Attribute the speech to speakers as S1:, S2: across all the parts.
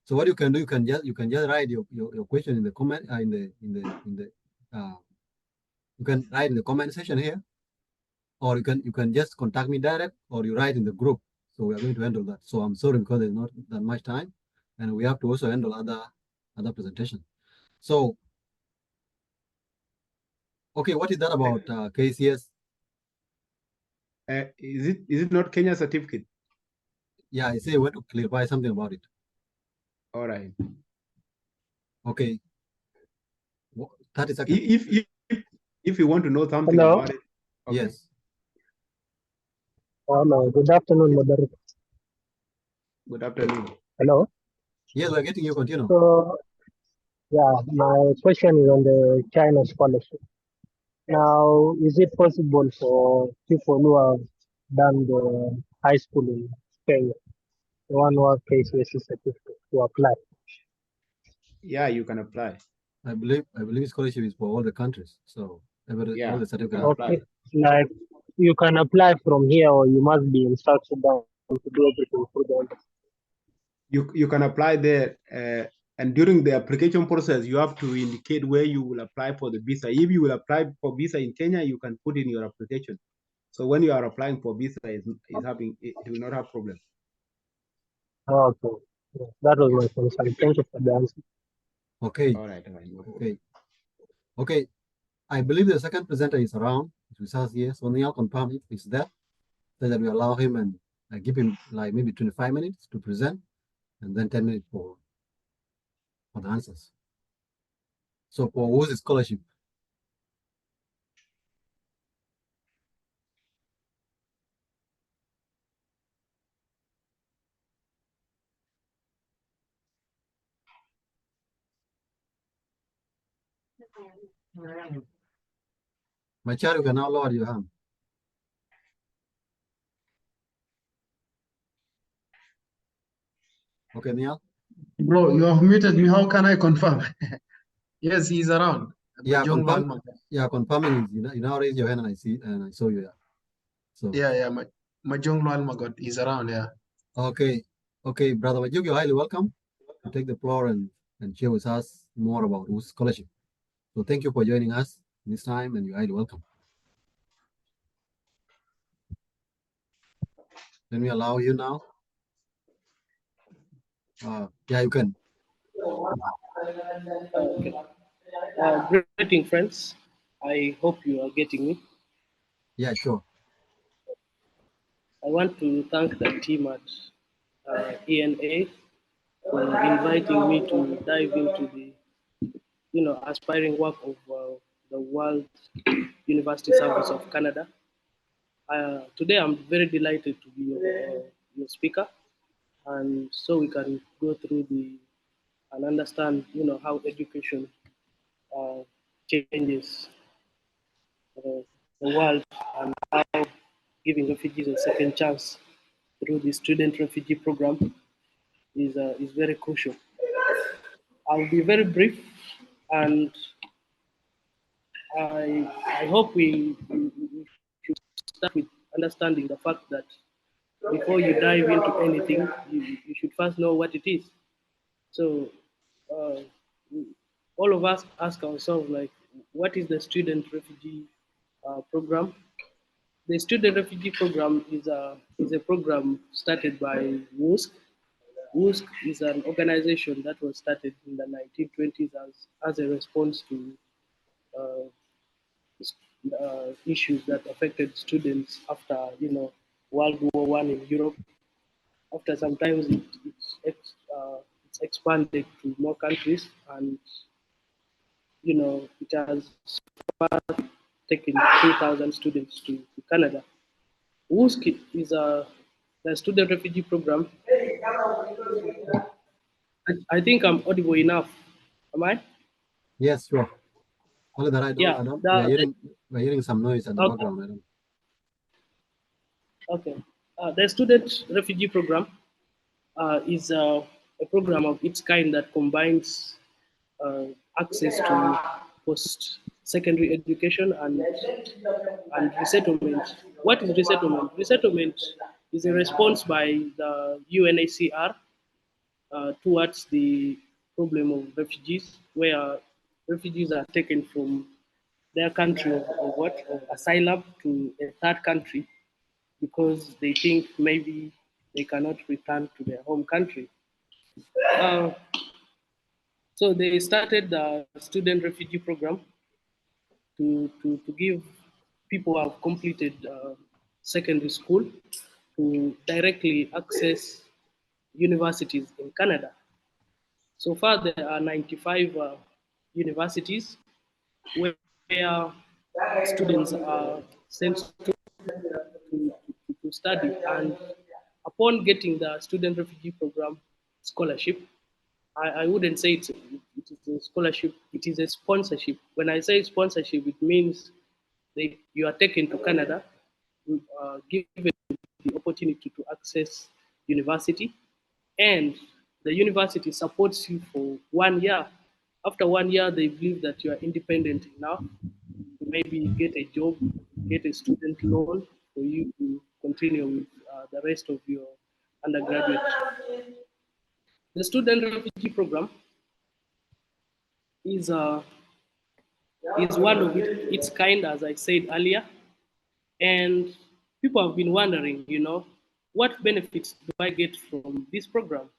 S1: So what you can do, you can just write your question in the comment you can write in the comment section here, or you can just contact me direct, or you write in the group. So we are going to handle that. So I'm sorry because there's not that much time, and we have to also handle other presentations. So okay, what is that about KCS?
S2: Is it not Kenya certificate?
S1: Yeah, I say I want to clarify something about it.
S2: All right.
S1: Okay. 30 seconds.
S2: If you want to know something
S3: Hello.
S2: about it. Okay.
S1: Yes.
S3: Hello. Good afternoon, moderator.
S2: Good afternoon.
S3: Hello.
S1: Yes, we're getting you. Continue.
S3: So, yeah, my question is on the China scholarship. Now, is it possible for people who have done the high school in Kenya, the one who have KCSE certificate, to apply?
S2: Yeah, you can apply.
S1: I believe scholarship is for all the countries. So all the certificates.
S3: Okay. Like you can apply from here, or you must be in South Sudan to do everything through the embassy.
S2: You can apply there, and during the application process, you have to indicate where you will apply for the visa. If you will apply for visa in Kenya, you can put in your application. So when you are applying for visa, it will not have problem.
S3: Okay. Yeah, that was my concern. Thank you for the answer.
S1: Okay.
S2: All right.
S1: Okay. Okay. I believe the second presenter is around with us here. So Neil confirm if he's there, so that we allow him and give him like maybe 25 minutes to present, and then 10 minutes for the answers. So for WUSC scholarship. My child, you can now lower your hand. Okay, Neil.
S4: Bro, you have muted me. How can I confirm? Yes, he's around.
S1: Yeah, confirming is you now raise your hand and I saw you. Yeah. So
S4: Majong Magot is around. Yeah.
S1: Okay, brother Majuk, you're highly welcome to take the floor and share with us more about WUSC scholarship. So thank you for joining us this time, and you're highly welcome. Let me allow you now. Yeah, you can.
S5: Okay. Greeting, friends. I hope you are getting me.
S1: Yeah, sure.
S5: I want to thank the team at ENA for inviting me to dive into the, aspiring work of the World University Service of Canada. Today, I'm very delighted to be your speaker, and so we can go through and understand, how education changes the world, and how giving refugees a second chance through the student refugee program is very crucial. I'll be very brief, and I hope we should start with understanding the fact that before you dive into anything, you should first know what it is. So uh, all of us ask ourselves, like, what is the student refugee program? The student refugee program is a program started by WUSC. WUSC is an organization that was started in the 1920s as a response to uh, issues that affected students after World War I in Europe. After some time, it's expanded to more countries, and it has taken 2,000 students to Canada. WUSC is the student refugee program. I think I'm audible enough. Am I?
S1: Yes, sure. Only that I don't. We're hearing some noise at the background.
S5: Okay. The student refugee program is a program of its kind that combines access to post-secondary education and resettlement. What is resettlement? Resettlement is a response by the UNHCR towards the problem of refugees, where refugees are taken from their country of asylum to a third country because they think maybe they cannot return to their home country. Uh, so they started the student refugee program to give people who have completed secondary school to directly access universities in Canada. So far, there are 95 universities where students are sent to study. And upon getting the student refugee program scholarship, I wouldn't say it is a scholarship, it is a sponsorship. When I say sponsorship, it means you are taken to Canada, given the opportunity to access university, and the university supports you for 1 year. After 1 year, they believe that you are independent enough to maybe get a job, get a student loan for you to continue with the rest of your undergraduate. The student refugee program is one of its kind, as I said earlier, and people have been wondering, what benefits do I get from this program?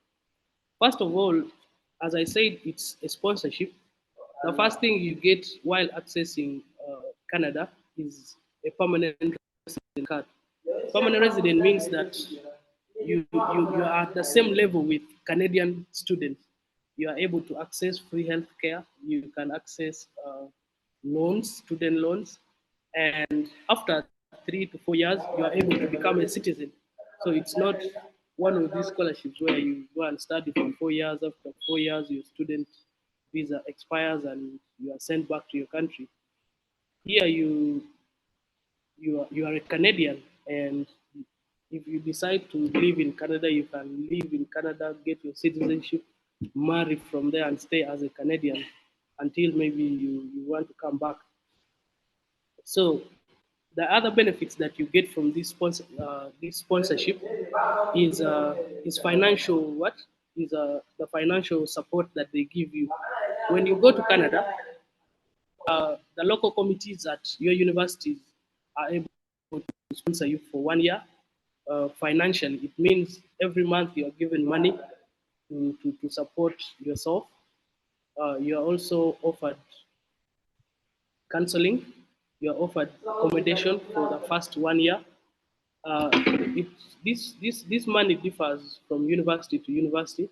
S5: First of all, as I said, it's a sponsorship. The first thing you get while accessing Canada is a permanent resident card. Permanent resident means that you are at the same level with Canadian students. You are able to access free healthcare. You can access loans, student loans, and after 3 to 4 years, you are able to become a citizen. So it's not one of these scholarships where you go and study for 4 years. After 4 years, your student visa expires and you are sent back to your country. Here, you are a Canadian, and if you decide to live in Canada, you can live in Canada, get your citizenship, marry from there, and stay as a Canadian until maybe you want to come back. So the other benefits that you get from this sponsorship is financial what is the financial support that they give you when you go to Canada. The local committees at your universities are able to sponsor you for 1 year financially. It means every month you are given money to support yourself. You are also offered counseling. You are offered accommodation for the first 1 year. This money differs from university to university.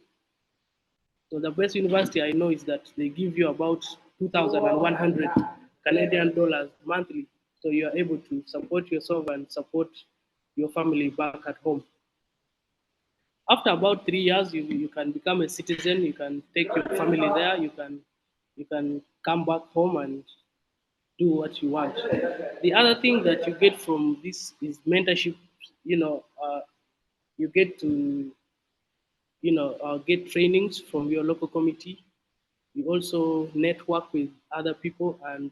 S5: So the best university I know is that they give you about 2,100 Canadian dollars monthly. So you are able to support yourself and support your family back at home. After about 3 years, you can become a citizen. You can take your family there. You can come back home and do what you want. The other thing that you get from this is mentorship. You get to get trainings from your local committee. You also network with other people, and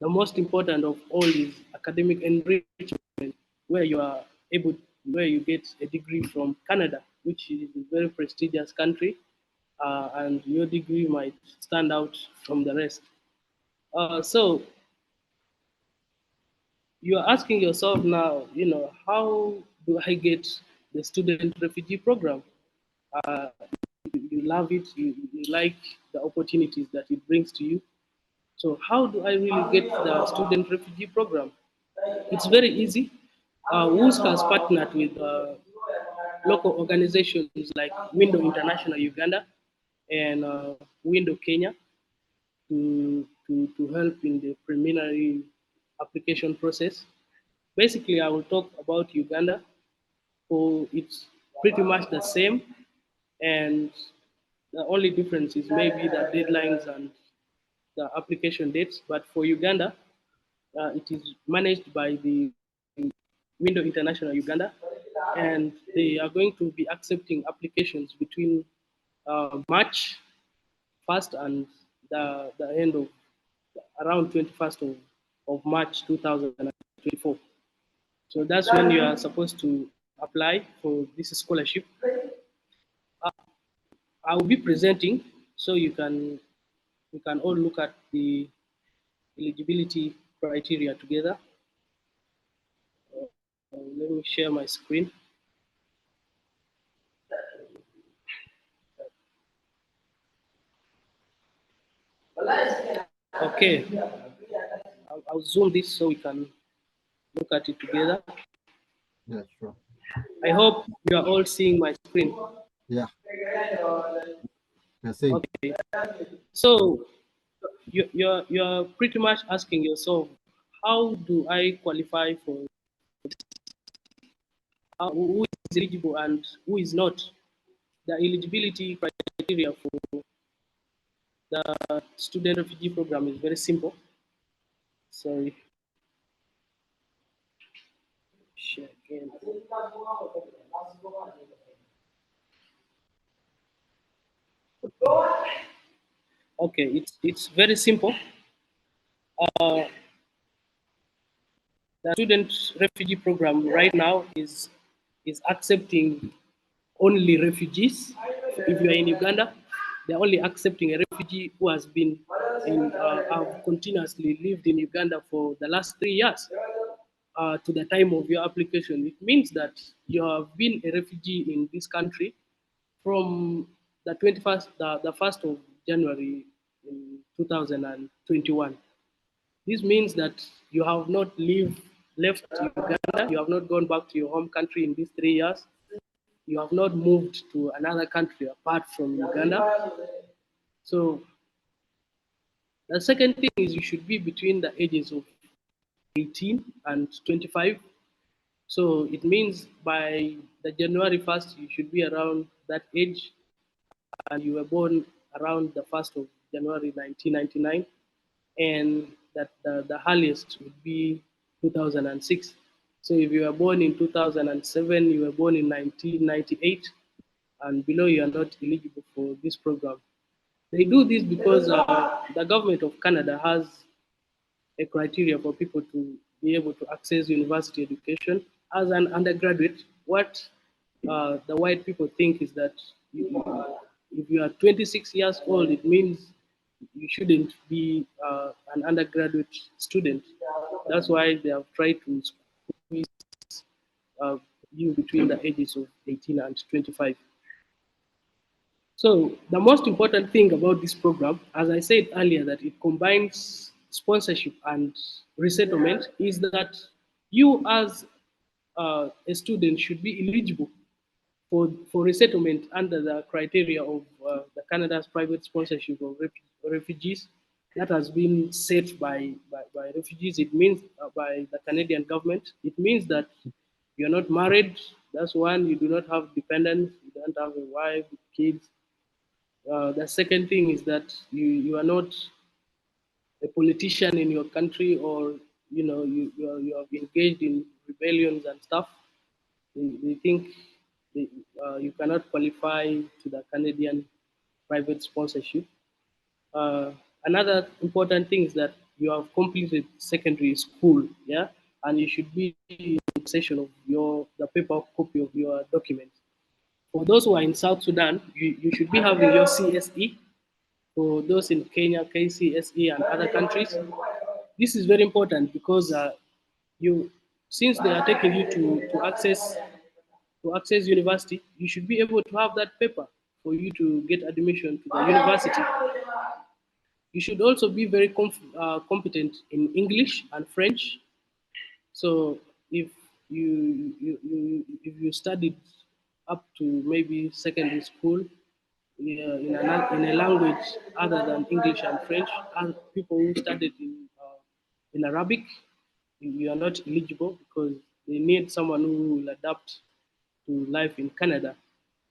S5: the most important of all is academic enrichment, where you are able, where you get a degree from Canada, which is a very prestigious country, and your degree might stand out from the rest. So you are asking yourself now, how do I get the student refugee program? Uh, you love it, you like the opportunities that it brings to you. So how do I really get the student refugee program? It's very easy. WUSC has partnered with local organizations like Window International Uganda and Window Kenya to help in the preliminary application process. Basically, I will talk about Uganda. So it's pretty much the same, and the only difference is maybe the deadlines and the application dates. But for Uganda, it is managed by the Window International Uganda, and they are going to be accepting applications between March 1st and the end of around 21st of March 2024. So that's when you are supposed to apply for this scholarship. I will be presenting, so we can all look at the eligibility criteria together. Let me share my screen. Okay, I'll zoom this so we can look at it together.
S1: Yeah, sure.
S5: I hope you are all seeing my screen.
S1: Yeah. I see.
S5: Okay. So you're pretty much asking yourself, how do I qualify for who is eligible and who is not? The eligibility criteria for the student refugee program is very simple. Sorry. Share again. Okay, it's very simple. The student refugee program right now is accepting only refugees. If you are in Uganda, they're only accepting a refugee who has been have continuously lived in Uganda for the last 3 years to the time of your application. It means that you have been a refugee in this country from the 21st, the 1st of January in 2021. This means that you have not left Uganda, you have not gone back to your home country in these 3 years, you have not moved to another country apart from Uganda. So the second thing is you should be between the ages of 18 and 25. So it means by the January 1st, you should be around that age, and you were born around the 1st of January 1999, and that the earliest would be 2006. So if you were born in 2007, you were born in 1998, and below, you are not eligible for this program. They do this because the government of Canada has a criteria for people to be able to access university education. As an undergraduate, what the white people think is that if you are 26 years old, it means you shouldn't be an undergraduate student. That's why they have tried to squeeze uh, you between the ages of 18 and 25. So the most important thing about this program, as I said earlier, that it combines sponsorship and resettlement, is that you as a student should be eligible for resettlement under the criteria of the Canada's private sponsorship of refugees that has been set by refugees. It means by the Canadian government. It means that you're not married. That's one. You do not have dependents. You don't have a wife, kids. The second thing is that you are not a politician in your country, or you have engaged in rebellions and stuff. They think you cannot qualify to the Canadian private sponsorship. Another important thing is that you have completed secondary school, yeah, and you should be in possession of the paper copy of your documents. For those who are in South Sudan, you should be having your CSE. For those in Kenya, KCSE, and other countries, this is very important because since they are taking you to access university, you should be able to have that paper for you to get admission to the university. You should also be very competent in English and French. So if if you studied up to maybe secondary school, yeah, in a language other than English and French, and people who studied in Arabic, you are not eligible because they need someone who will adapt to life in Canada.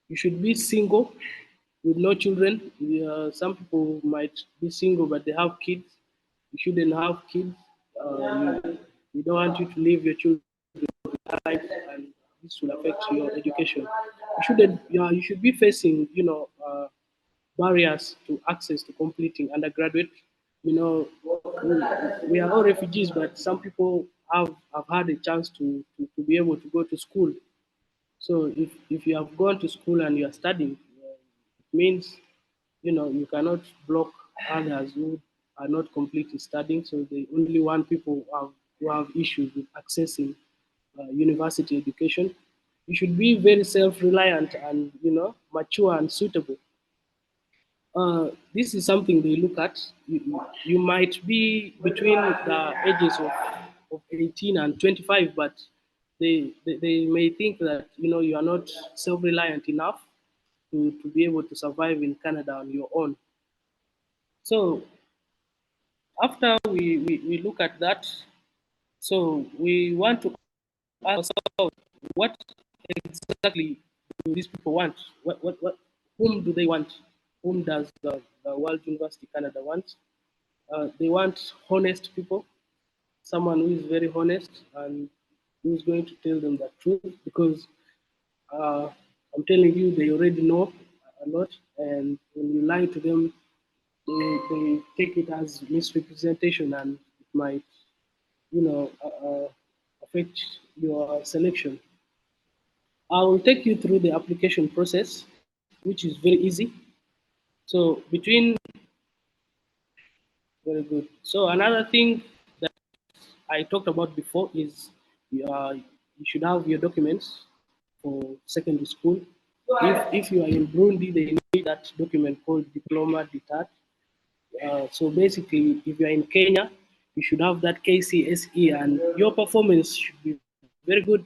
S5: You should be single with no children. Some people might be single but they have kids. You shouldn't have kids. We don't want you to leave your children life, and this will affect your education. You should be facing barriers to access to completing undergraduate. You know, we are all refugees, but some people have had a chance to be able to go to school. So if you have gone to school and you are studying, means, you cannot block others who are not completely studying. So they only want people who have issues with accessing university education. You should be very self-reliant and mature and suitable. This is something they look at. You might be between the ages of 18 and 25, but they may think that you are not self-reliant enough to be able to survive in Canada on your own. So after we look at that, so we want to ask ourselves, what exactly do these people want? Whom do they want? Whom does the World University Canada want? They want honest people, someone who is very honest and who is going to tell them the truth, because I'm telling you, they already know a lot, and when you lie to them, they take it as misrepresentation, and it might, affect your selection. I will take you through the application process, which is very easy. So between Very good. So another thing that I talked about before is you should have your documents for secondary school. If you are in Burundi, they need that document called diploma d'etat. So basically, if you are in Kenya, you should have that KCSE, and your performance should be very good.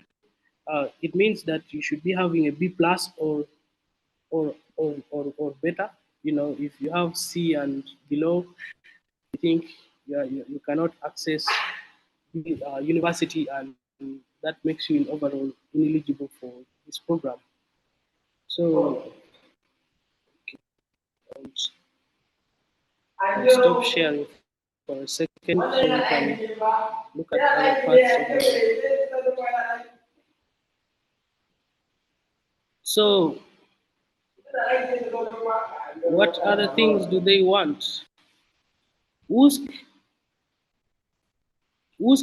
S5: It means that you should be having a B plus or better. If you have C and below, I think you cannot access the university, and that makes you overall ineligible for this program. So I'll stop sharing for a second so you can look at other parts of the. So, what other things do they want? WUSC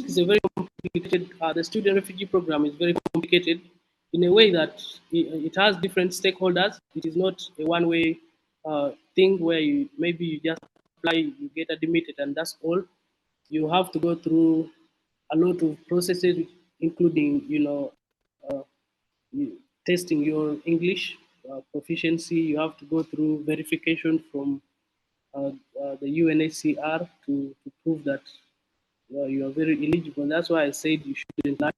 S5: is a very complicated, the student refugee program is very complicated in a way that it has different stakeholders. It is not a one-way thing where maybe you just apply, you get admitted, and that's all. You have to go through a lot of processes, including, testing your English proficiency. You have to go through verification from the UNHCR to prove that you are very eligible. That's why I said you shouldn't lie.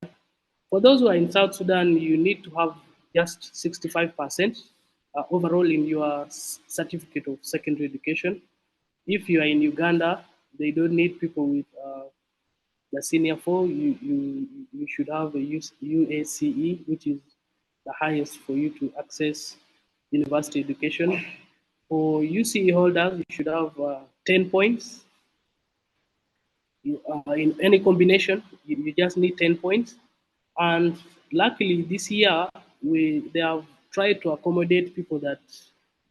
S5: For those who are in South Sudan, you need to have just 65% overall in your certificate of secondary education. If you are in Uganda, they don't need people with the senior four. You should have a UACE, which is the highest for you to access university education. For UCE holders, you should have 10 points in any combination. You just need 10 points. And luckily this year, they have tried to accommodate people that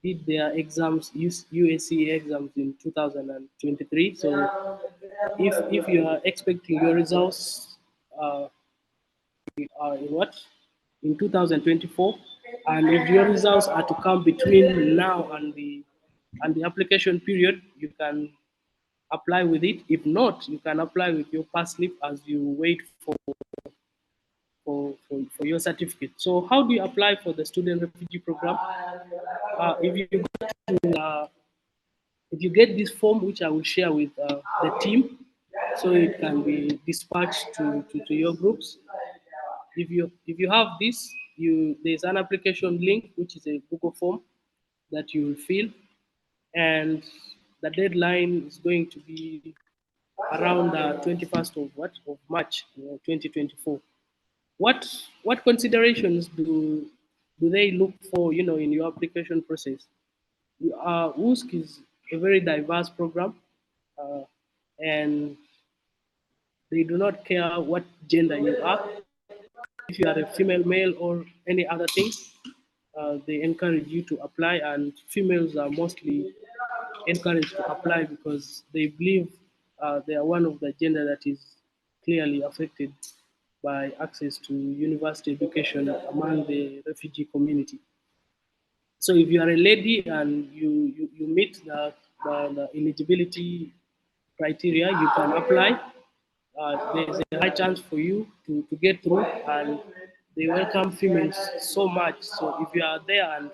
S5: did their exams, USC exams in 2023. So if you are expecting your results in what? In 2024, and if your results are to come between now and the application period, you can apply with it. If not, you can apply with your pass slip as you wait for your certificate. So how do you apply for the student refugee program? If you go to if you get this form, which I will share with the team, so it can be dispatched to your groups. If you have this, there's an application link, which is a Google form that you will fill, and the deadline is going to be around the 21st of March 2024. What considerations do they look for, in your application process? WUSC is a very diverse program, uh, and they do not care what gender you are. If you are a female, male, or any other thing, they encourage you to apply, and females are mostly encouraged to apply because they believe they are one of the gender that is clearly affected by access to university education among the refugee community. So if you are a lady and you meet the eligibility criteria, you can apply. There's a high chance for you to get through, and they welcome females so much. So if you are there and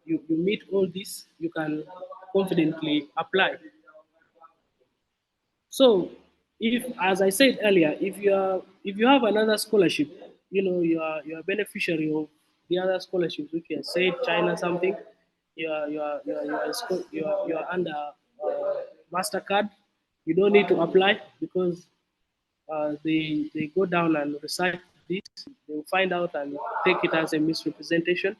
S5: you meet all this, you can confidently apply. So if, as I said earlier, if you have another scholarship, you are a beneficiary of the other scholarships. If you have said China something, you are under Mastercard. You don't need to apply because they go down and research this. They will find out and take it as a misrepresentation.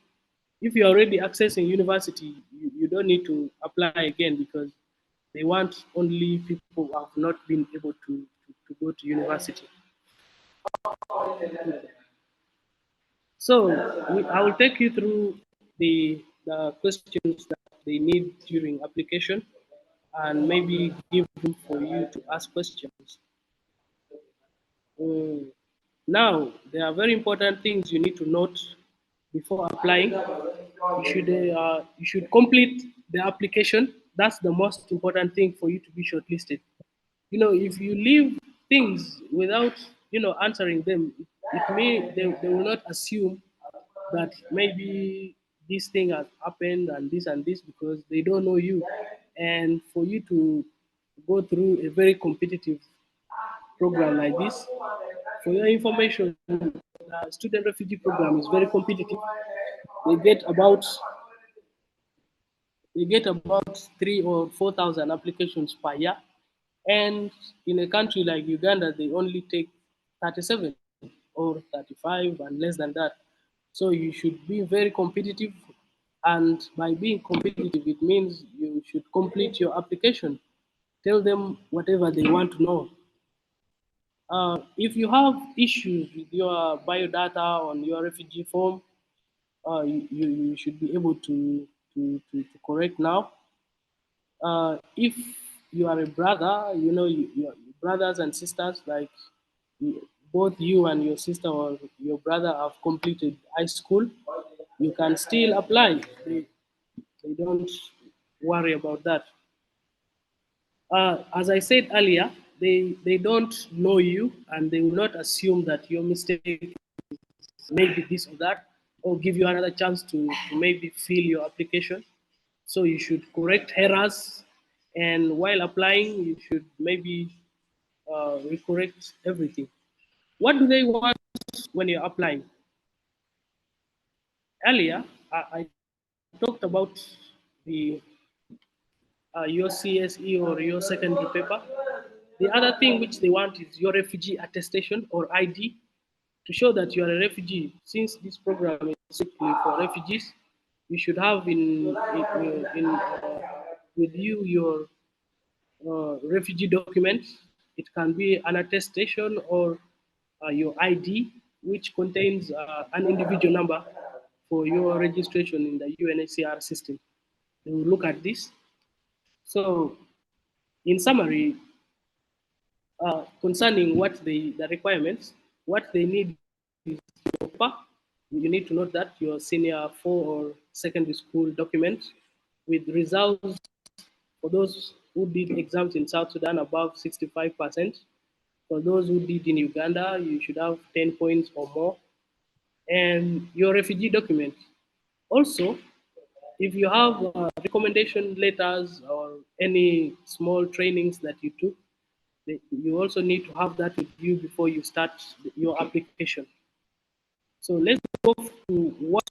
S5: If you're already accessing university, you don't need to apply again because they want only people who have not been able to go to university. So I will take you through the questions that they need during application and maybe give room for you to ask questions. Mm, Now, there are very important things you need to note before applying. You should complete the application. That's the most important thing for you to be shortlisted. If you leave things without answering them, it may they will not assume that maybe this thing has happened and this because they don't know you. And for you to go through a very competitive program like this, for your information, the student refugee program is very competitive. They get about they get about 3 or 4 thousand applications per year, and in a country like Uganda, they only take 37 or 35 and less than that. So you should be very competitive, and by being competitive, it means you should complete your application. Tell them whatever they want to know. If you have issues with your biodata on your refugee form, you should be able to correct now. If you are a brother, your brothers and sisters, like both you and your sister or your brother have completed high school, you can still apply. They don't worry about that. As I said earlier, they don't know you and they will not assume that your mistake maybe this or that, or give you another chance to maybe fill your application. So you should correct errors, and while applying, you should maybe recorrect everything. What do they want when you're applying? Earlier, I talked about the your CSE or your secondary paper. The other thing which they want is your refugee attestation or ID to show that you are a refugee. Since this program is strictly for refugees, you should have with you your refugee document. It can be an attestation or your ID, which contains an individual number for your registration in the UNHCR system. They will look at this. So, in summary, concerning the requirements, what they need is your paper. You need to note that your senior 4 or secondary school document with results for those who did exams in South Sudan above 65%. For those who did in Uganda, you should have 10 points or more. And your refugee document. Also, if you have recommendation letters or any small trainings that you took, you also need to have that with you before you start your application. So let's go to what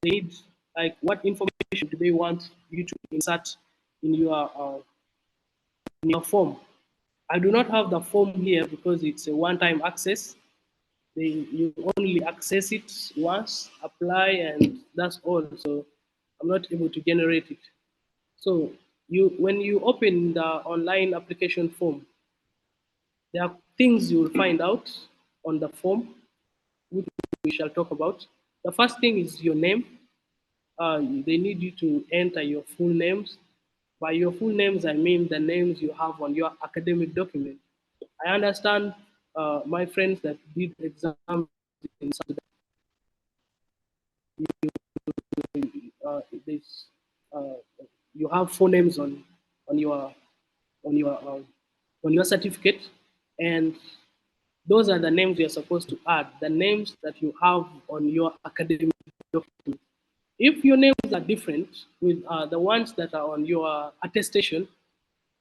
S5: they need, like what information do they want you to insert in your form. I do not have the form here because it's a one-time access. You only access it once, apply, and that's all. So I'm not able to generate it. So when you open the online application form, there are things you will find out on the form, which we shall talk about. The first thing is your name. They need you to enter your full names. By your full names, I mean the names you have on your academic document. I understand my friends that did exams in Sudan, this, you have 4 names on your on your on your certificate, and those are the names you're supposed to add, the names that you have on your academic document. If your names are different with the ones that are on your attestation,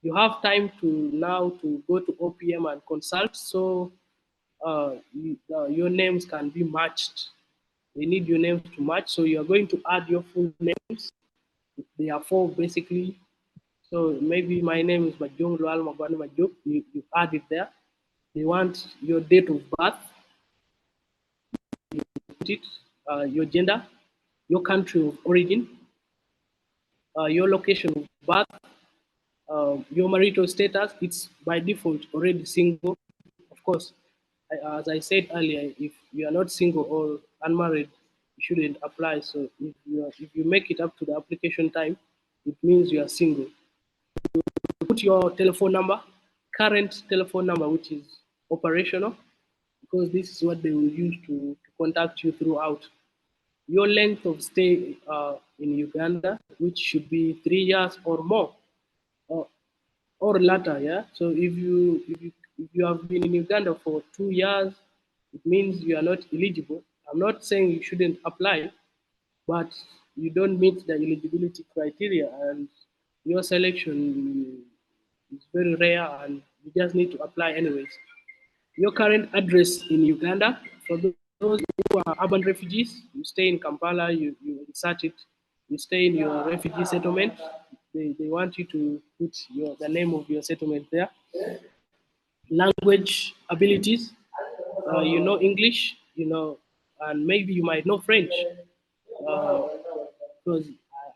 S5: you have time to now to go to OPM and consult, so your names can be matched. They need your names to match, so you're going to add your full names. They are 4 basically. So maybe my name is Majung Lual Magwani Majuk. You add it there. They want your date of birth, your gender, your country of origin, your location of birth, your marital status. It's by default already single. Of course, as I said earlier, if you are not single or unmarried, you shouldn't apply. So if you make it up to the application time, it means you are single. Put your telephone number, current telephone number, which is operational, because this is what they will use to contact you throughout. Your length of stay in Uganda, which should be 3 years or more, or latter. Yeah. So if you have been in Uganda for 2 years, it means you are not eligible. I'm not saying you shouldn't apply, but you don't meet the eligibility criteria, and your selection is very rare, and you just need to apply anyways. Your current address in Uganda, for those who are urban refugees, you stay in Kampala, you insert it, you stay in your refugee settlement, they want you to put the name of your settlement there. Language abilities, you know English, and maybe you might know French, because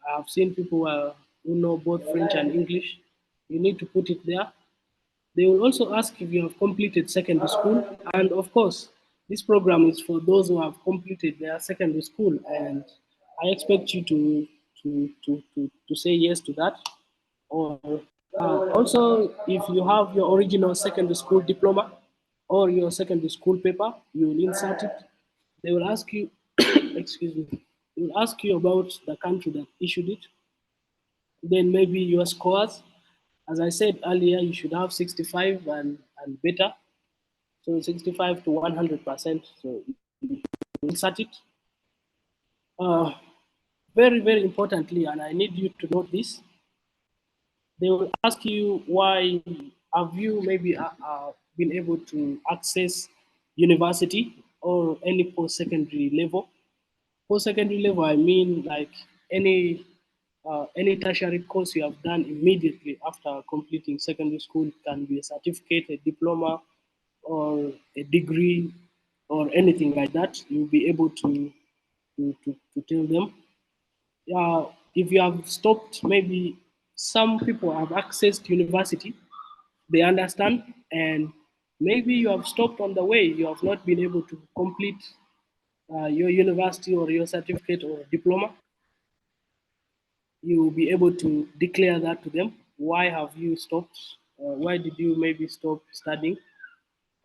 S5: I have seen people who know both French and English. You need to put it there. They will also ask if you have completed secondary school. And of course, this program is for those who have completed their secondary school. And I expect you to say yes to that. Or also, if you have your original secondary school diploma or your secondary school paper, you will insert it. They will ask you, excuse me, they will ask you about the country that issued it. Then maybe your scores. As I said earlier, you should have 65 and better. So 65 to 100%. So you insert it. Very, very importantly, and I need you to note this, they will ask you why have you maybe been able to access university or any post-secondary level. Post-secondary level, I mean like any tertiary course you have done immediately after completing secondary school. It can be a certificate, a diploma, or a degree, or anything like that. You'll be able to tell them. If you have stopped, maybe some people have accessed university, they understand, and maybe you have stopped on the way. You have not been able to complete your university or your certificate or diploma. You will be able to declare that to them. Why have you stopped? Why did you maybe stop studying?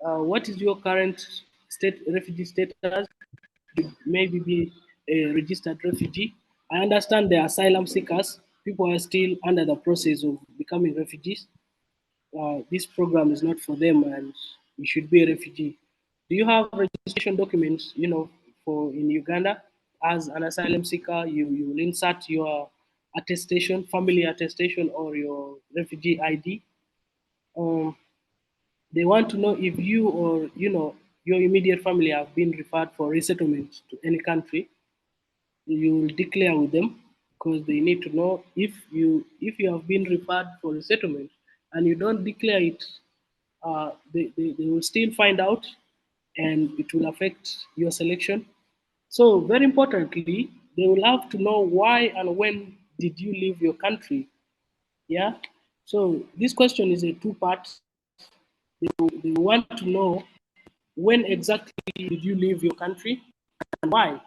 S5: What is your current refugee status? Maybe be a registered refugee. I understand the asylum seekers. People are still under the process of becoming refugees. This program is not for them, and you should be a refugee. Do you have registration documents? For in Uganda, as an asylum seeker, you will insert your attestation, family attestation, or your refugee ID. Um, they want to know if you or your immediate family have been referred for resettlement to any country. You will declare with them, because they need to know if you have been referred for resettlement and you don't declare it. They will still find out, and it will affect your selection. So very importantly, they will have to know why and when did you leave your country. Yeah. So this question is a two-part. They want to know when exactly did you leave your country and why.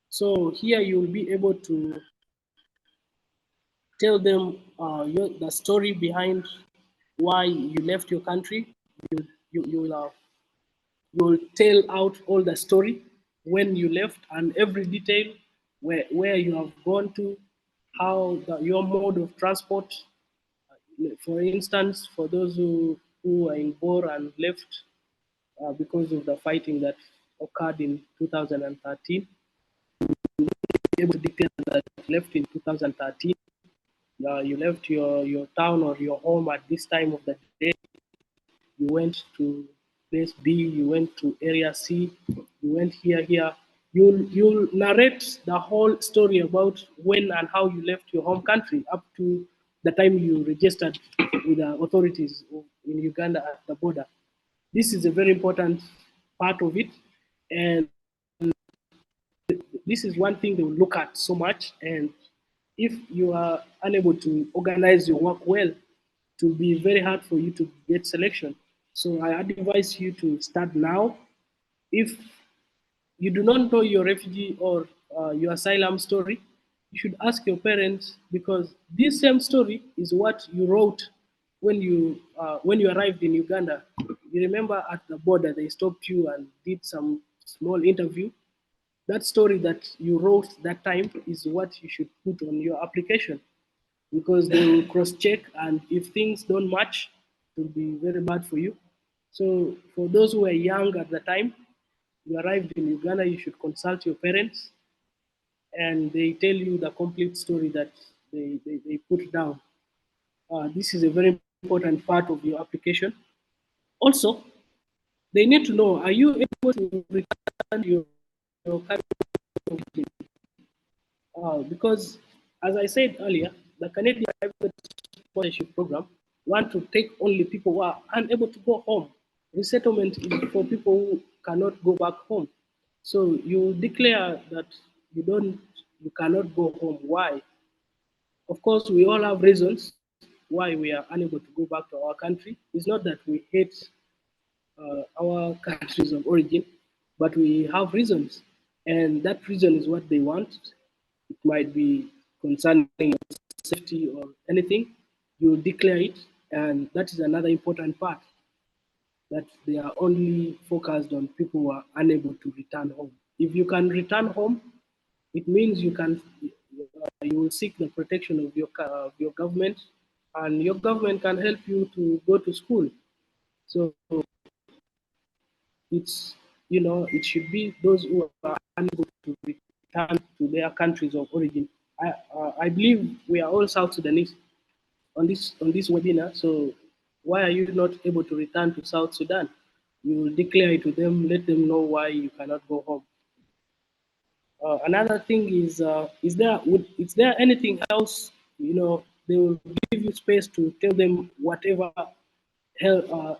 S5: So here you'll be able to tell them the story behind why you left your country. You will tell out all the story when you left and every detail. where you have gone to, how your mode of transport. For instance, for those who are in Bor and left because of the fighting that occurred in 2013, able to declare that you left in 2013. You left your town or your home at this time of the day. You went to place B, you went to area C, you went here. You'll narrate the whole story about when and how you left your home country up to the time you registered with the authorities in Uganda at the border. This is a very important part of it, and this is one thing they will look at so much. And if you are unable to organize your work well, it will be very hard for you to get selection. So I advise you to start now. If you do not know your refugee or your asylum story, you should ask your parents, because this same story is what you wrote when you arrived in Uganda. You remember at the border they stopped you and did some small interview. That story that you wrote that time is what you should put on your application, because they will cross-check, and if things don't match, it will be very bad for you. So for those who were young at the time, you arrived in Uganda, you should consult your parents, and they tell you the complete story that they put down. This is a very important part of your application. Also, they need to know, are you able to return your country? Because, as I said earlier, the Canadian Private Sponsorship Program want to take only people who are unable to go home. Resettlement is for people who cannot go back home. So you declare that you cannot go home. Why? Of course, we all have reasons why we are unable to go back to our country. It's not that we hate our countries of origin, but we have reasons, and that reason is what they want. It might be concerning safety or anything. You declare it, and that is another important part, that they are only focused on people who are unable to return home. If you can return home, it means you will seek the protection of your government, and your government can help you to go to school. So it should be those who are unable to return to their countries of origin. I believe we are all South Sudanese on this webinar. So why are you not able to return to South Sudan? You will declare it to them, let them know why you cannot go home. Another thing is there anything else? They will give you space to tell them whatever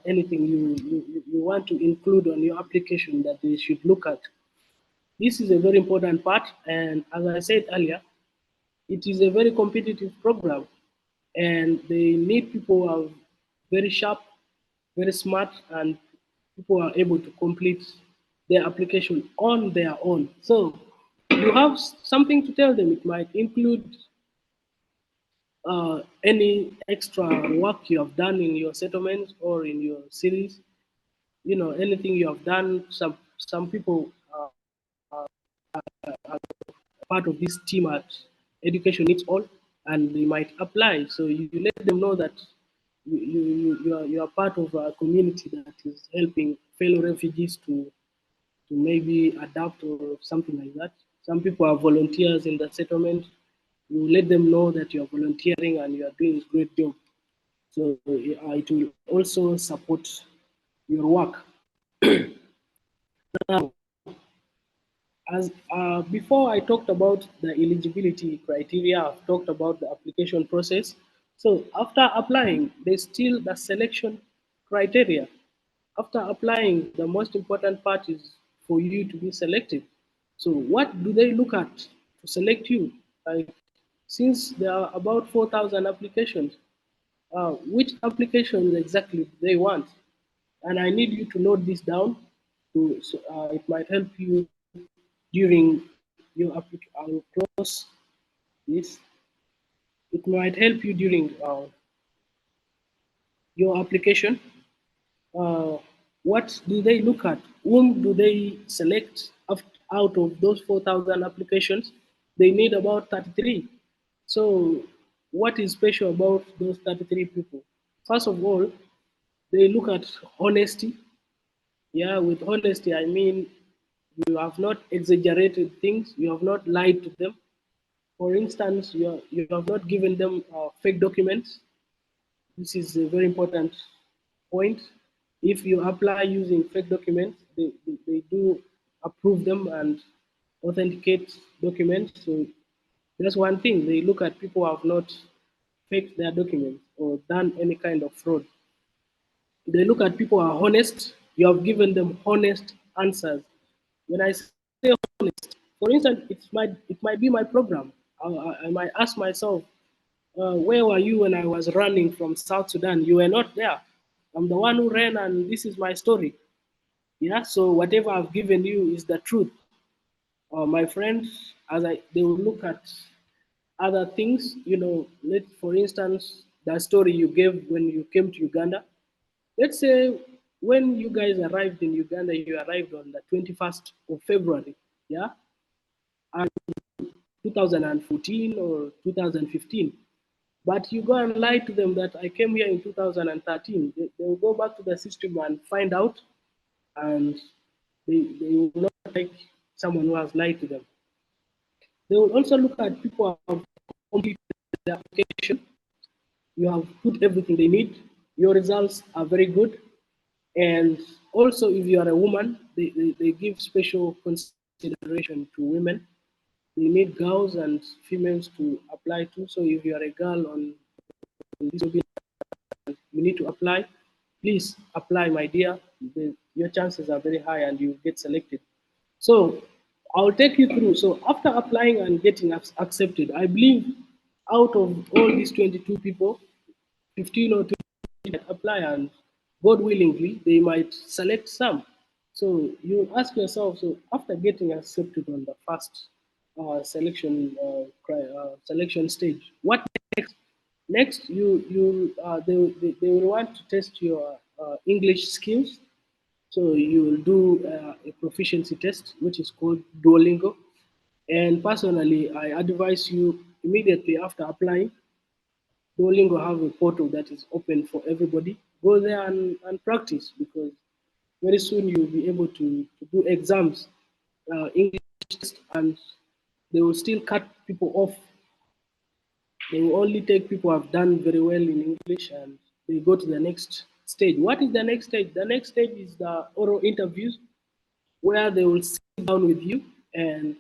S5: anything you want to include on your application that they should look at. This is a very important part, and as I said earlier, it is a very competitive program, and they need people who are very sharp, very smart, and people who are able to complete their application on their own. So you have something to tell them. It might include any extra work you have done in your settlement or in your cities. Anything you have done. Some people are part of this team at Education Needs All, and they might apply. So you let them know that you are part of a community that is helping fellow refugees to maybe adapt or something like that. Some people are volunteers in the settlement. You let them know that you are volunteering and you are doing a great job. So it will also support your work. Now, as before I talked about the eligibility criteria, I've talked about the application process. So after applying, there's still the selection criteria. After applying, the most important part is for you to be selected. So what do they look at to select you? Like, since there are about 4,000 applications, which applications exactly do they want? And I need you to note this down. So it might help you during your application. I will close this. It might help you during your application. What do they look at? Whom do they select out of those 4,000 applications? they need about 33. So what is special about those 33 people? First of all, they look at honesty. Yeah, with honesty, I mean you have not exaggerated things, you have not lied to them. For instance, you have not given them fake documents. This is a very important point. If you apply using fake documents, they do approve them and authenticate documents. So that's one thing. They look at people who have not faked their documents or done any kind of fraud. They look at people who are honest. You have given them honest answers. When I say honest, for instance, it might be my program. I might ask myself, where were you when I was running from South Sudan? You were not there. I'm the one who ran, and this is my story. Yeah. So whatever I've given you is the truth. My friends, they will look at other things. Let for instance the story you gave when you came to Uganda. Let's say when you guys arrived in Uganda, you arrived on the 21st of February, yeah, and 2014 or 2015. But you go and lie to them that I came here in 2013. They will go back to the system and find out, and they will not like someone who has lied to them. They will also look at people who have completed the application. You have put everything they need. Your results are very good. And also, if you are a woman, they give special consideration to women. They need girls and females to apply to. So if you are a girl on this, you need to apply. Please apply, my dear. Your chances are very high and you get selected. So I'll take you through. So after applying and getting accepted, I believe out of all these 22 people, 15 or 20 might apply, and God willingly, they might select some. So you ask yourself, so after getting accepted on the first selection stage, what next? Next, they will want to test your English skills. So you will do a proficiency test, which is called Duolingo. And personally, I advise you immediately after applying, Duolingo have a portal that is open for everybody. Go there and practice, because very soon you'll be able to do exams, English test, and they will still cut people off. They will only take people who have done very well in English, and they go to the next stage. What is the next stage? The next stage is the oral interviews, where they will sit down with you and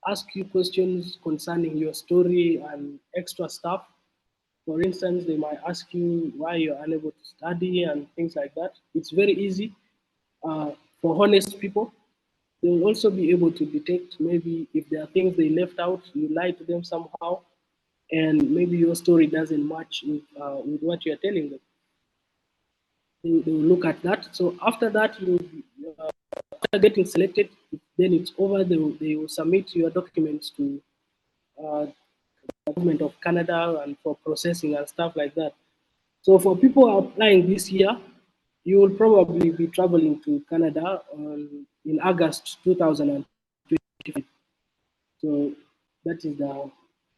S5: ask you questions concerning your story and extra stuff. For instance, they might ask you why you're unable to study and things like that. It's very easy for honest people. They will also be able to detect maybe if there are things they left out, you lied to them somehow, and maybe your story doesn't match with what you're telling them. They will look at that. So after that, after getting selected, then it's over. They will submit your documents to the government of Canada and for processing and stuff like that. So for people applying this year, you will probably be traveling to Canada in August 2025. So that is the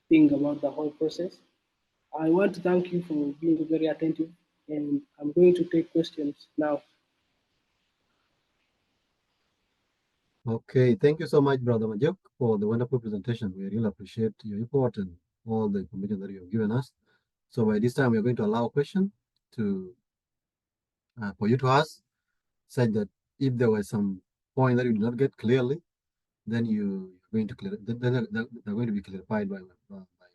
S5: thing about the whole process. I want to thank you for being very attentive, and I'm going to take questions now.
S1: Okay, thank you so much, Brother Majuk, for the wonderful presentation. We really appreciate your input and all the information that you have given us. So by this time, we are going to allow a question for you to ask, such that if there was some point that you did not get clearly, then you're going to they're going to be clarified by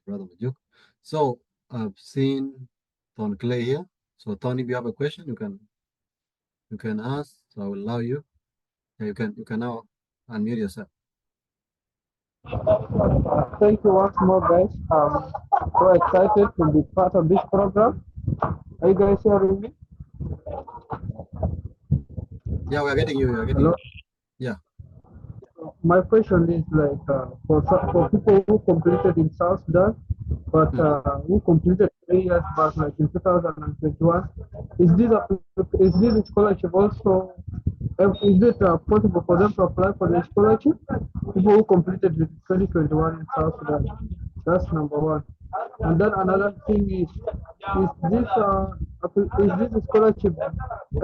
S1: Brother Majuk. So I've seen Ton Clay here. So Ton, if you have a question, you can ask. So I will allow you. You can now unmute yourself.
S6: Thank you once more, guys. I'm so excited to be part of this program. Are you guys hearing me?
S1: Yeah, we are getting you. We are getting you. Yeah.
S6: My question is like for people who completed in South Sudan, but who completed 3 years back, like in 2021, is this scholarship also Is it possible for them to apply for the scholarship? People who completed the 2021 in South Sudan. That's number one. And then another thing is this scholarship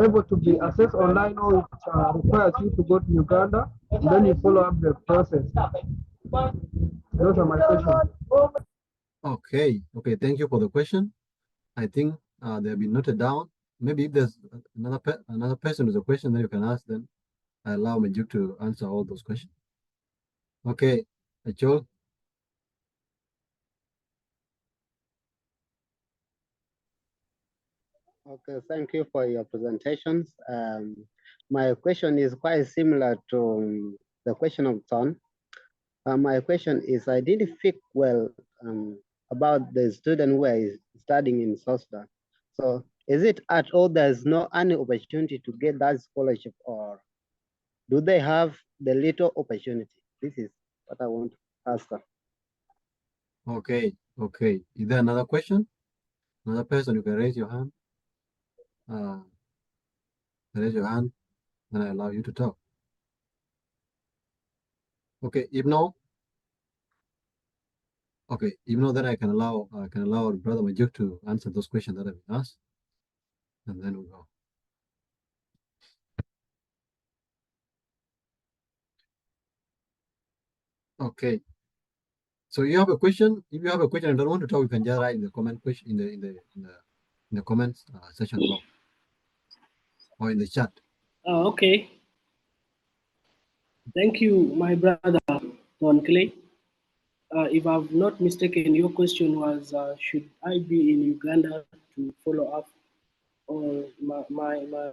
S6: able to be accessed online, or it requires you to go to Uganda and then you follow up the process? Those are my questions.
S1: Okay, thank you for the question. I think they have been noted down. Maybe if there's another person with a question, then you can ask them. I allow Majuk to answer all those questions. Okay, Achol.
S7: Okay, thank you for your presentations. My question is quite similar to the question of Ton. My question is, I didn't speak well about the student who is studying in South Sudan. So is it at all there's no any opportunity to get that scholarship, or do they have the little opportunity? This is what I want to ask them.
S1: Okay. Is there another question? Another person, you can raise your hand. Raise your hand, and I allow you to talk. Okay, if no, then I can allow Brother Majuk to answer those questions that have been asked, and then we'll go. Okay. So you have a question. If you have a question and don't want to talk, you can just write in the comment question in the comments section below or in the chat.
S5: Okay. Thank you, my brother Don Clay. If I've not mistaken, your question was, should I be in Uganda to follow up? Or my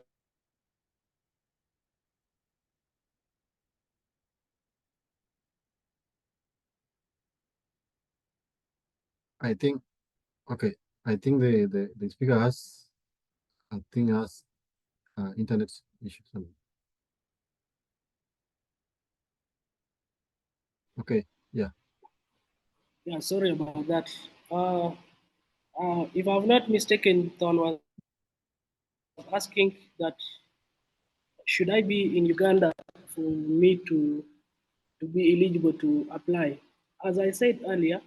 S1: I think the speaker has internet issues. Okay, yeah.
S5: Yeah, sorry about that. If I'm not mistaken, Don was asking that should I be in Uganda for me to be eligible to apply? As I said earlier,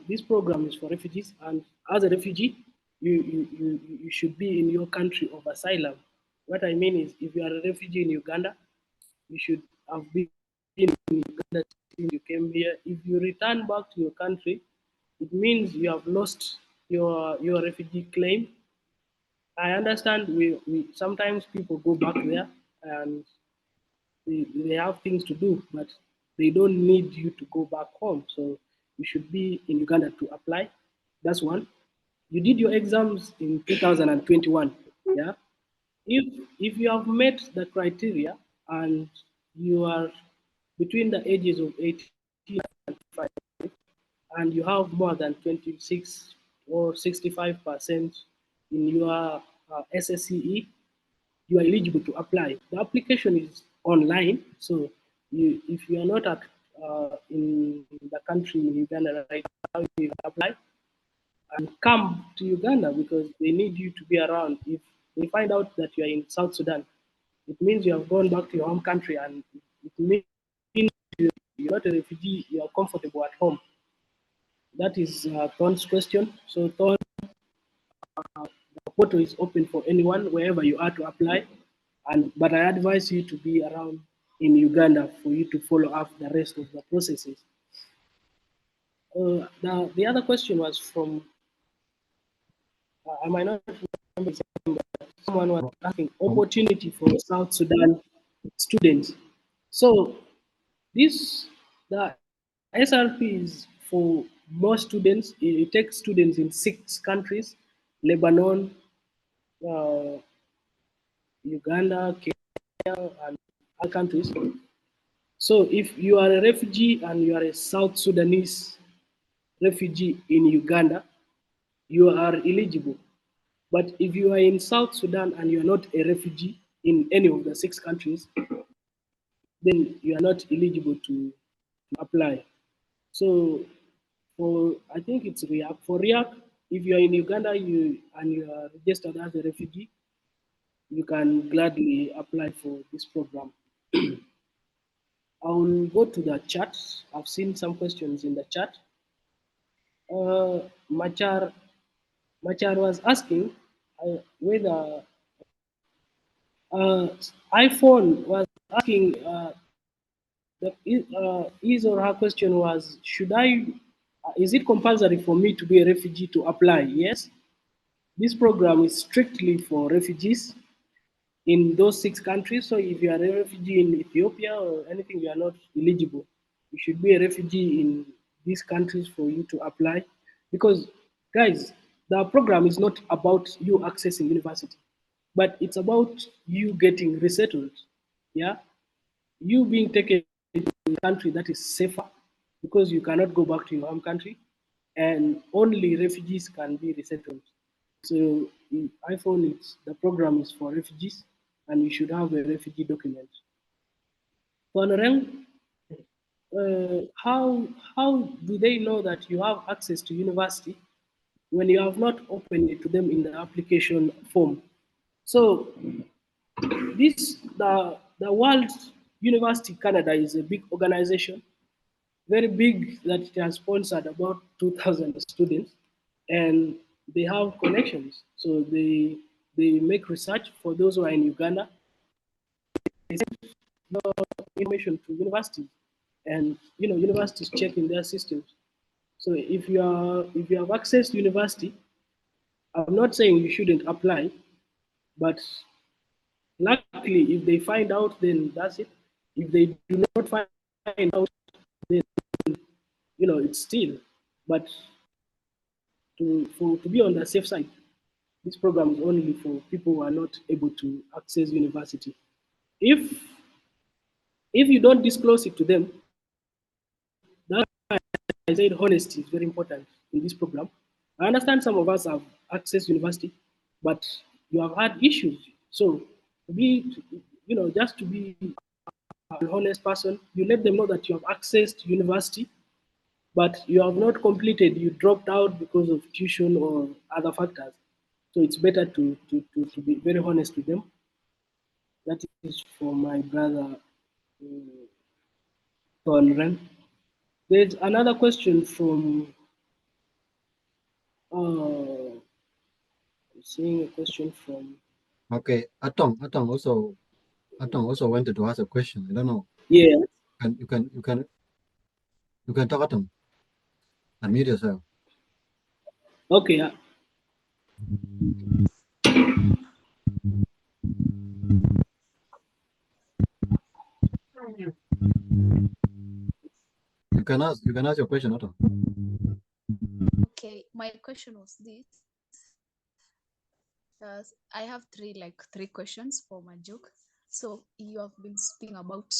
S5: this program is for refugees, and as a refugee, you should be in your country of asylum. What I mean is, if you are a refugee in Uganda, you should have been in Uganda since you came here. If you return back to your country, it means you have lost your refugee claim. I understand we sometimes people go back there and they have things to do, but they don't need you to go back home. So you should be in Uganda to apply. That's one. You did your exams in 2021. Yeah. If you have met the criteria and you are between the ages of 18 and 25 and you have more than 26 or 65% in your SSCE, you are eligible to apply. The application is online, so if you are not in the country in Uganda right now, you can apply and come to Uganda because they need you to be around. If they find out that you are in South Sudan, it means you have gone back to your home country, and it means you're not a refugee, you are comfortable at home. That is Thorn's question. So Thorn, the portal is open for anyone, wherever you are, to apply. But I advise you to be around in Uganda for you to follow up the rest of the processes. The other question was from, I might not remember, but someone was asking opportunity for South Sudan students. So the SRP is for most students. It takes students in 6 countries: Lebanon, Uganda, Kenya, and other countries. So if you are a refugee and you are a South Sudanese refugee in Uganda, you are eligible. But if you are in South Sudan and you are not a refugee in any of the 6 countries, then you are not eligible to apply. So I think it's REAC. For REAC, if you are in Uganda and you are registered as a refugee, you can gladly apply for this program. I will go to the chat. I've seen some questions in the chat. Machar was asking whether iPhone was asking his or her question was, is it compulsory for me to be a refugee to apply? Yes, this program is strictly for refugees in those 6 countries. So if you are a refugee in Ethiopia or anything, you are not eligible. You should be a refugee in these countries for you to apply. Because, guys, the program is not about you accessing university, but it's about you getting resettled. Yeah, you being taken to a country that is safer because you cannot go back to your home country, and only refugees can be resettled. So the iPhone is the program is for refugees, and you should have a refugee document. Honorable, how do they know that you have access to university when you have not opened it to them in the application form? So the World University Canada is a big organization, very big, that it has sponsored about 2,000 students, and they have connections. So they make research for those who are in Uganda. They send information to universities, and universities check in their systems. So if you have access to university, I'm not saying you shouldn't apply, but luckily if they find out, then that's it. If they do not find out, then it's still. But to be on the safe side, this program is only for people who are not able to access university. If you don't disclose it to them, that's why I said honesty is very important in this program. I understand some of us have accessed university, but you have had issues. So just to be an honest person, you let them know that you have accessed university, but you have not completed, you dropped out because of tuition or other factors. So it's better to be very honest with them. That is for my brother Tonren. There's another question from seeing a question from
S1: Okay, Atong also wanted to ask a question. I don't know.
S5: yeah.
S1: You can talk, Atong. Unmute yourself.
S5: Okay.
S1: You can ask your question, Atong.
S8: Okay, my question was this. I have three questions for my joke. So you have been speaking about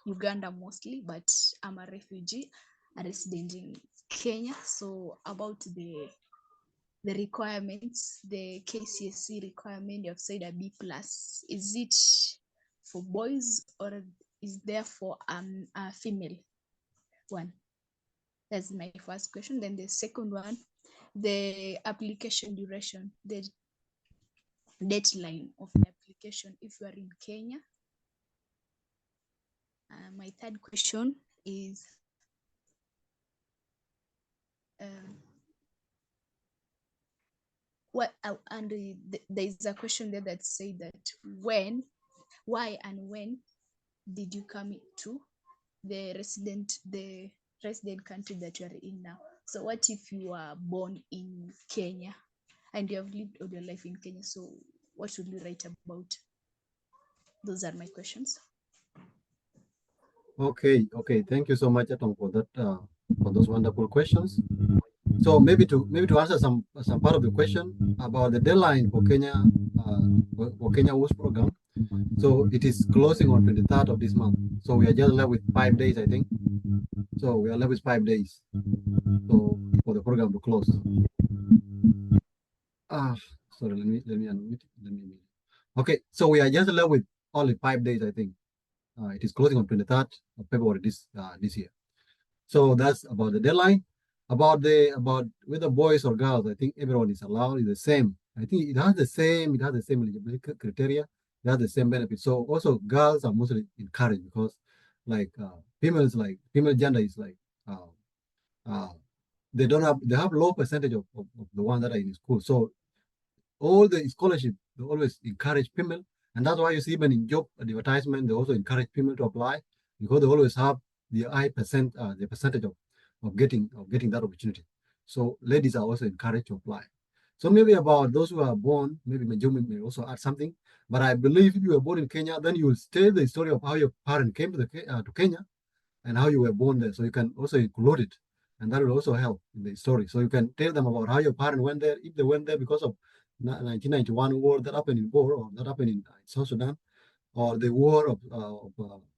S8: Uganda mostly, but I'm a refugee, a resident in Kenya. So about the requirements, the KCSE requirement, you have said a B+. Is it for boys or is there for a female one? That's my first question. Then the second one, the application duration, the deadline of the application if you are in Kenya. My third question is there is a question there that say that why and when did you come to the resident country that you are in now? So what if you are born in Kenya and you have lived all your life in Kenya? So what should you write about? Those are my questions.
S1: Okay. Thank you so much, Atong, for that for those wonderful questions. So maybe to answer some part of the question about the deadline for Kenya WUSC program. So it is closing on 23rd of this month. So we are just left with 5 days, I think. So we are left with 5 days. So for the program to close. Sorry, let me unmute. Okay, so we are just left with only 5 days, I think. It is closing on 23rd of February this year. So that's about the deadline. About whether boys or girls, I think everyone is allowed, is the same I think it has the same eligibility criteria, it has the same benefits. So also girls are mostly encouraged because like female gender is like uh, they have low percentage of the ones that are in school. So all the scholarship they always encourage female, and that's why you see even in job advertisement they also encourage female to apply because they always have the the percentage of getting that opportunity. So ladies are also encouraged to apply. So maybe about those who are born, maybe Majumi may also add something. But I believe if you were born in Kenya, then you will tell the story of how your parent came to Kenya and how you were born there. So you can also include it, and that will also help in the story. So you can tell them about how your parents went there, if they went there because of 1991 war that happened in Bor or that happened in South Sudan, or the war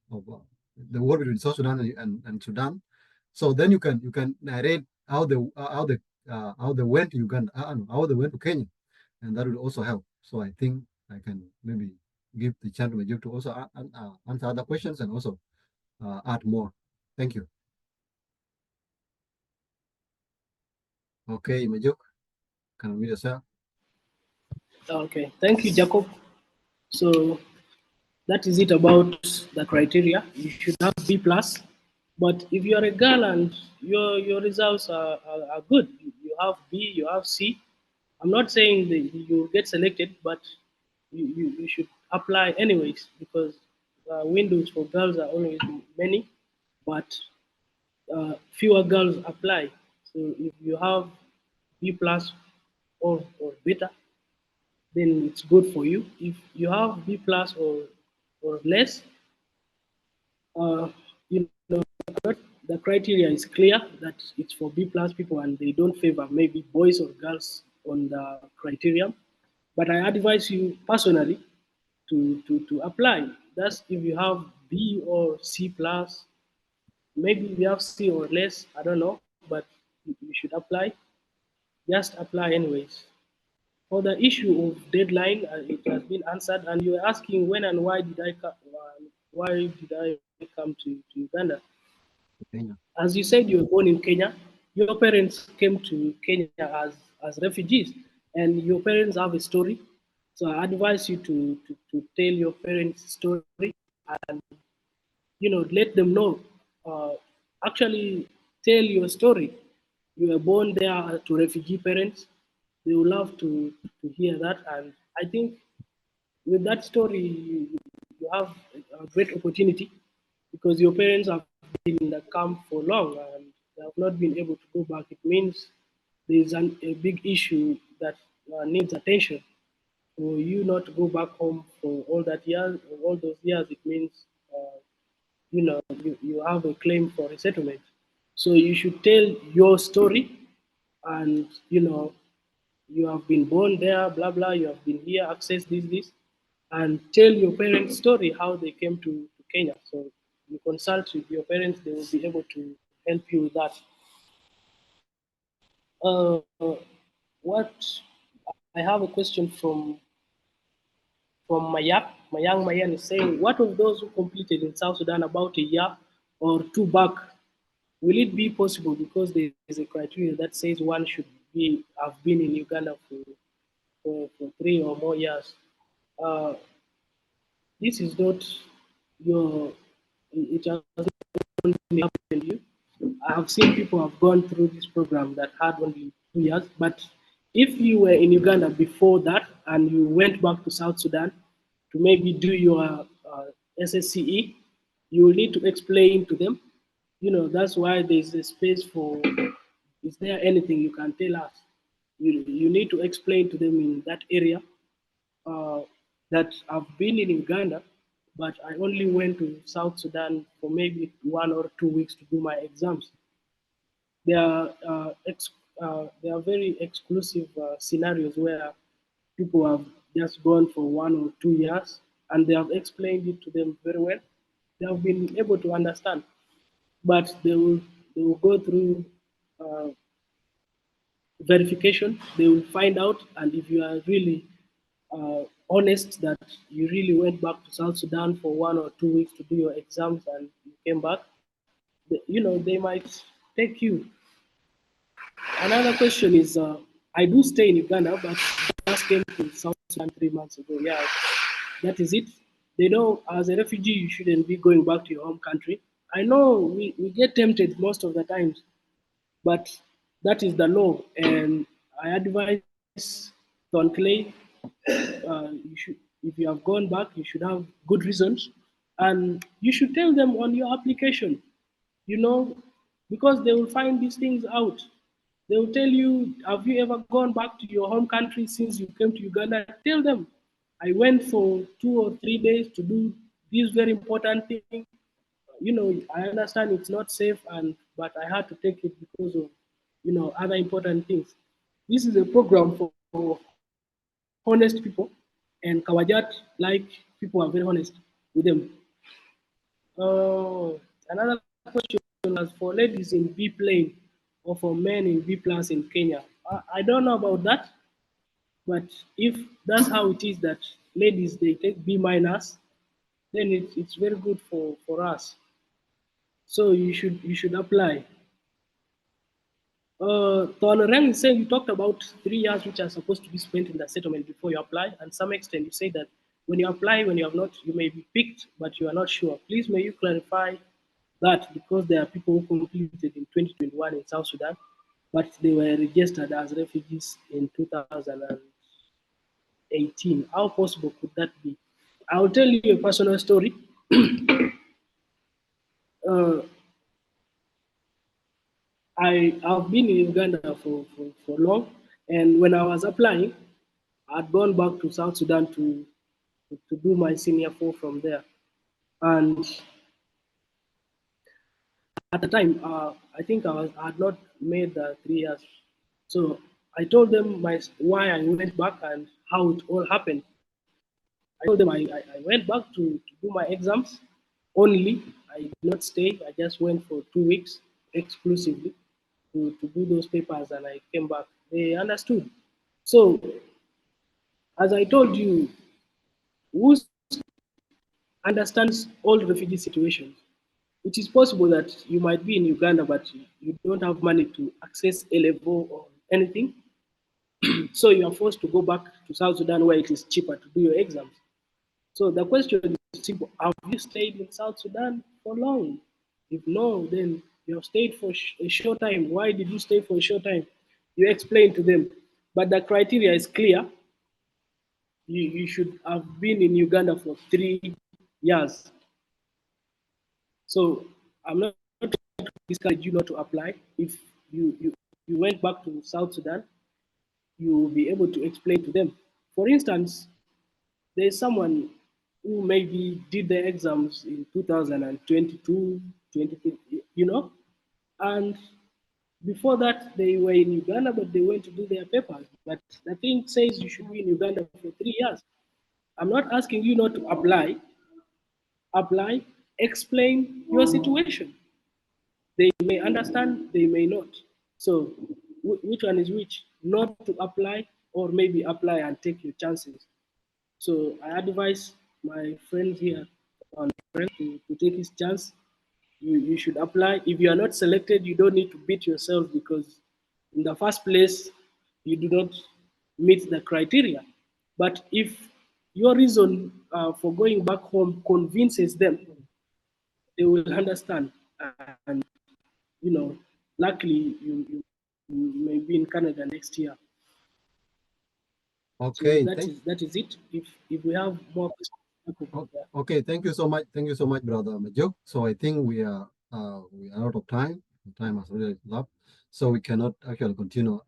S1: the war between South Sudan and Sudan. So then you can narrate how they went to Uganda, how they went to Kenya, and that will also help. So I think I can maybe give the chance to Majuk to also answer other questions and also add more. Thank you. Okay, Majuk, can you mute yourself?
S5: Okay, thank you, Jacob. So that is it about the criteria. You should have B plus. But if you are a girl and your results are good, you have B, you have C. I'm not saying that you get selected, but you should apply anyways because windows for girls are always many, but fewer girls apply. So if you have B plus or better, then it's good for you. If you have B plus or less, uh, you know, the criteria is clear that it's for B plus people and they don't favor maybe boys or girls on the criteria. But I advise you personally to apply. That's if you have B or C plus, maybe you have C or less, I don't know, but you should apply. Just apply anyways. For the issue of deadline, it has been answered, and you are asking when and why did I come to Uganda?
S1: Kenya.
S5: As you said, you were born in Kenya. Your parents came to Kenya as refugees, and your parents have a story. So I advise you to tell your parents' story and let them know. Uh, Actually, tell your story. You were born there to refugee parents. They will love to hear that, and I think with that story, you have a great opportunity because your parents have been in the camp for long and they have not been able to go back. It means there's a big issue that needs attention. For you not to go back home for all those years, it means you have a claim for resettlement. So you should tell your story, and you have been born there, blah blah. You have been here, access this, and tell your parents' story how they came to Kenya. So you consult with your parents; they will be able to help you with that. What I have a question from Mayak. Mayang Mayan is saying, what of those who completed in South Sudan about a year or two back? Will it be possible because there is a criteria that says one should have been in Uganda for 3 or more years? Uh, this is not your. It has not only happened to you. I have seen people have gone through this program that had only 2 years. But if you were in Uganda before that and you went back to South Sudan to maybe do your SSCE, you will need to explain to them. That's why there's a space for, is there anything you can tell us? You need to explain to them in that area uh, that I've been in Uganda, but I only went to South Sudan for maybe 1 or 2 weeks to do my exams. There are very exclusive scenarios where people have just gone for 1 or 2 years and they have explained it to them very well. They have been able to understand, but they will go through uh, verification. They will find out, and if you are really honest that you really went back to South Sudan for 1 or 2 weeks to do your exams and you came back, they might take you. Another question is, I do stay in Uganda, but just came to South Sudan 3 months ago. Yeah, that is it. They know as a refugee, you shouldn't be going back to your home country. I know we get tempted most of the times, but that is the law. And I advise Don Clay, you should, if you have gone back, you should have good reasons. And you should tell them on your application, you know, because they will find these things out. They will tell you, have you ever gone back to your home country since you came to Uganda? Tell them, I went for 2 or 3 days to do this very important thing. You know, I understand it's not safe, but I had to take it because of, other important things. This is a program for honest people, and Kawajat, like, people are very honest with them. Another question was for ladies in B plane or for men in B plus in Kenya. I don't know about that, but if that's how it is that ladies they take B minus, then it's very good for us. So you should apply. Tolerant is saying you talked about 3 years which are supposed to be spent in the settlement before you apply, and some extent you say that when you apply, when you have not, you may be picked, but you are not sure. Please may you clarify that, because there are people who completed in 2021 in South Sudan, but they were registered as refugees in 2018. How possible could that be? I'll tell you a personal story. uh, I've been in Uganda for long, and when I was applying, I'd gone back to South Sudan to do my senior 4 from there. And at the time, I think I had not made the 3 years. So I told them why I went back and how it all happened. I told them I went back to do my exams only. I did not stay. I just went for 2 weeks exclusively to do those papers, and I came back. They understood. So, as I told you, WUSC understands all refugee situations. It is possible that you might be in Uganda, but you don't have money to access A level or anything. So you are forced to go back to South Sudan where it is cheaper to do your exams. So the question is simple: have you stayed in South Sudan for long? If no, then you have stayed for a short time. Why did you stay for a short time? You explain to them. But the criteria is clear. You should have been in Uganda for 3 years. So I'm not trying to discourage you not to apply. If you went back to South Sudan, you will be able to explain to them. For instance, there's someone who maybe did their exams in 2022, 23, and before that they were in Uganda, but they went to do their papers. But the thing says you should be in Uganda for 3 years. I'm not asking you not to apply. Apply, explain your situation. They may understand, they may not. So which one is which? Not to apply, or maybe apply and take your chances. So I advise my friend here to take his chance. You should apply. If you are not selected, you don't need to beat yourself, because in the first place, you do not meet the criteria. But if your reason for going back home convinces them, they will understand. And, luckily, you may be in Canada next year.
S1: Okay,
S5: so that is it. If we have more questions.
S1: Okay, thank you so much. Thank you so much, Brother Majuk. So I think we are out of time. The time has really up, so we cannot actually continue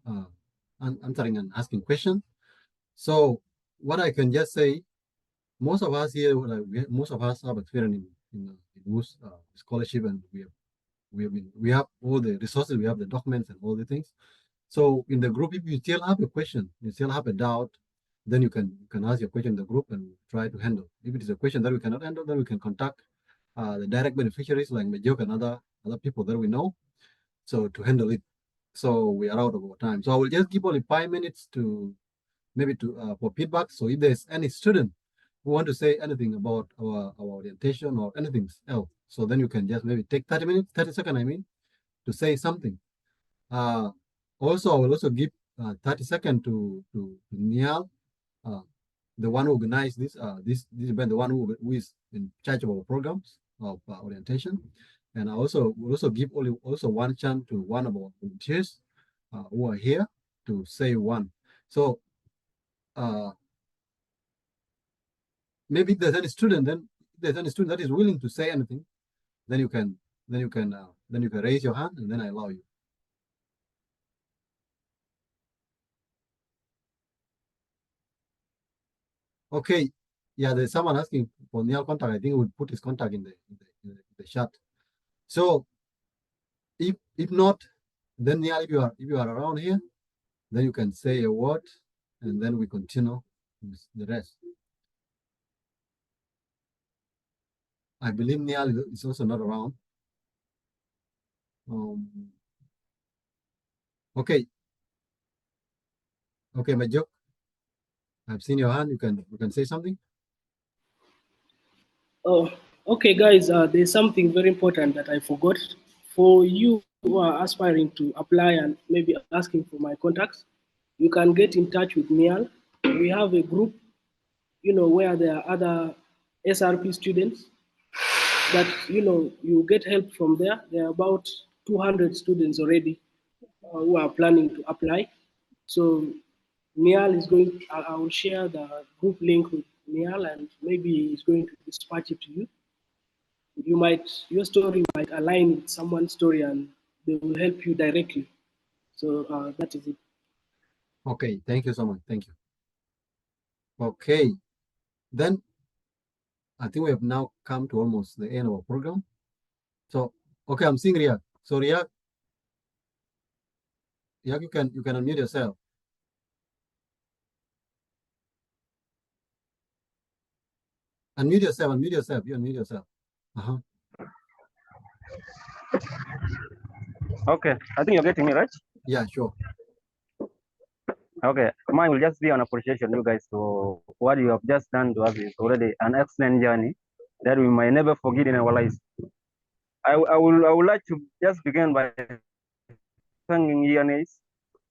S1: answering and asking questions. So what I can just say, most of us here, most of us have experience in WUSC scholarship, and we have all the resources, we have the documents and all the things. So in the group, if you still have a question, you still have a doubt, then you can ask your question in the group and try to handle. If it is a question that we cannot handle, then we can contact the direct beneficiaries like Majok and other people that we know, so to handle it. So we are out of our time. So I will just give only 5 minutes to maybe for feedback. So if there's any student who want to say anything about our orientation or anything else, so then you can just maybe take 30 minutes, 30 seconds, to say something. Also, I will also give 30 seconds to Niall, the one who organized this this event, the one who is in charge of our programs of orientation. And I also will also give also one chance to one of our volunteers who are here to say one. So maybe if there's any student, then if there's any student that is willing to say anything, then you can raise your hand and then I allow you. Okay, yeah, there's someone asking for Niall contact. I think we'll put his contact in the chat. So if not, then Niall, if you are around here, then you can say a word, and then we continue with the rest. I believe Niall is also not around. Okay. Okay, Majuk, I've seen your hand. You can say something.
S5: Oh, okay, guys. There's something very important that I forgot. For you who are aspiring to apply and maybe asking for my contacts, you can get in touch with Niall. We have a group, where there are other SRP students that, you get help from there. There are about 200 students already who are planning to apply. So Niall is going, I will share the group link with Niall and maybe he's going to dispatch it to you. Your story might align with someone's story and they will help you directly. So that is it.
S1: Okay, thank you so much. Thank you. Okay, then I think we have now come to almost the end of our program. So, okay, I'm seeing Riak. So Riak, you can unmute yourself. Unmute yourself. You unmute yourself.
S9: Okay, I think you're getting me, right?
S1: Yeah, sure.
S9: Okay, mine will just be an appreciation, you guys, to what you have just done to us is already an excellent journey that we might never forget in our lives. I would like to just begin by thanking ENAs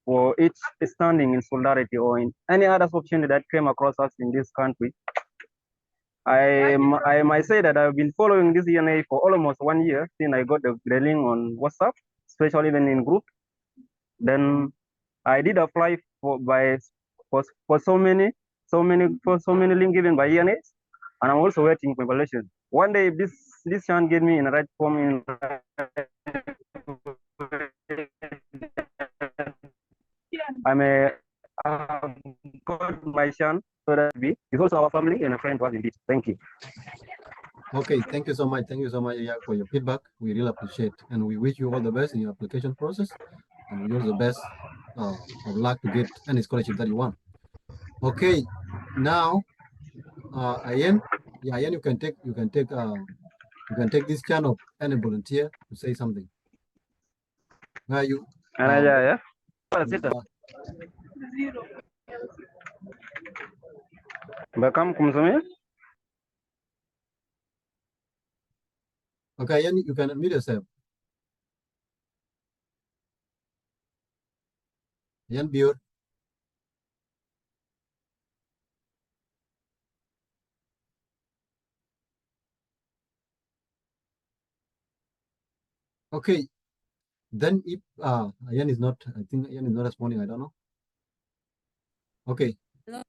S9: for each standing in solidarity or in any other opportunity that came across us in this country. I might say that I've been following this ENA for almost 1 year since I got the link on WhatsApp, especially when in group. Then I did apply for so many link given by ENAs, and I'm also waiting for evaluation. One day, this chance gave me in the right form. I may got my chance so that it's also our family and a friend was indeed. Thank you.
S1: Okay, thank you so much. Thank you so much, Riak, for your feedback. We really appreciate, and we wish you all the best in your application process, and we wish you the best of luck to get any scholarship that you want. Okay, now, Ayen, yeah, Ayen, you can take this channel of any volunteer to say something. Where you?
S9: Yeah. Welcome, Kumsumi.
S1: Okay, Ayen, you can unmute yourself. Ayen Biur. Okay, then if Ayen is not, I think Ayen is not responding. I don't know. Okay.
S10: Hello.